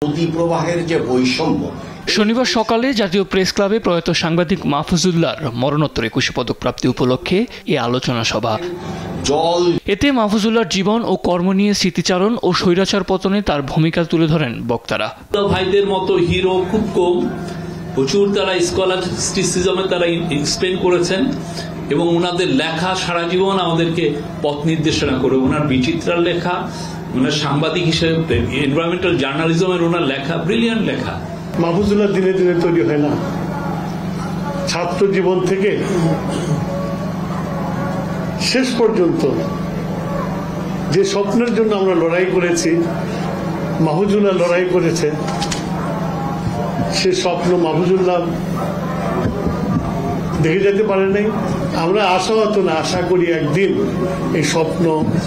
প্রবাহের যে বৈষম্য। শনিবার সকালে জাতীয় প্রেস ক্লাবে প্রয়াত সাংবাদিক মাহফুজুল্লাহর মরণোত্তর ২১ পদক প্রাপ্তি উপলক্ষে এ আলোচনা সভা। এতে মাহফুজুল্লাহর জীবন ও কর্ম নিয়ে স্মৃতিচারণ ও স্বৈরাচার পতনে তার ভূমিকা তুলে ধরেন বক্তারা। ভাইদের মতো হিরো খুব কম, প্রচুর তারা স্কলাস্টিসিজমে তারা এক্সপ্লেন করেছেন এবং ওনাদের লেখা সারা জীবন আমাদেরকে পথ নির্দেশনা করে। ওনার বিচিত্রার লেখা, ওনার সাংবাদিক হিসেবে এনভায়রনমেন্টাল জার্নালিজমের ওনার লেখা ব্রিলিয়ান্ট লেখা। মাহফুজুল্লাহ দিনে দিনে তৈরি হয় না। ছাত্র জীবন থেকে শেষ পর্যন্ত যে স্বপ্নের জন্য আমরা লড়াই করেছি, মাহফুজুল্লাহ লড়াই করেছে, সে স্বপ্ন মাহফুজুল্লাহ দেখে যেতে পারে নাই। আমরা আশাহত না, আশা করি একদিন এই স্বপ্ন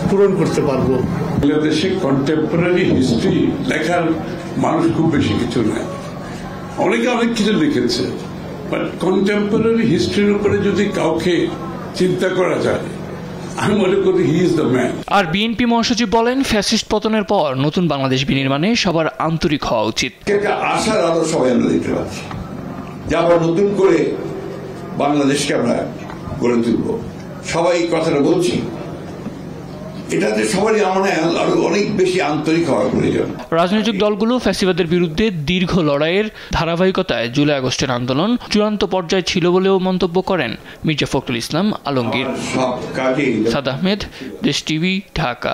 পূরণ করতে পারবো। বাংলাদেশে কন্টেম্পোরারি হিস্ট্রি লেখার মানুষ খুব বেশি কিছু নাই, অনেকে অনেক কিছু লিখেছে, বাট কন্টেম্পোরারি হিস্ট্রির উপরে যদি কাউকে চিন্তা করা যায়, আমি মনে করি হি ইজ দ্য ম্যান। আর বিএনপি মহাসচিব বলেন, ফ্যাসিস্ট পতনের পর নতুন বাংলাদেশ বিনির্মাণে সবার আন্তরিক হওয়া উচিত। আশার আলো সবাই আমরা দিতে পারছি যে আবার নতুন করে বাংলাদেশকে আমরা গড়ে তুলব। সবাই কথাটা বলছি, এটাতে সবারই আরো অনেক বেশি আন্তরিক হওয়ার প্রয়োজন। রাজনৈতিক দলগুলো ফ্যাসিবাদের বিরুদ্ধে দীর্ঘ লড়াইয়ের ধারাবাহিকতায় জুলাই আগস্টের আন্দোলন চূড়ান্ত পর্যায়ে ছিল বলেও মন্তব্য করেন মির্জা ফখরুল ইসলাম আলমগীর। সব কাজে সাদ আহমেদ, দেশ টিভি, ঢাকা।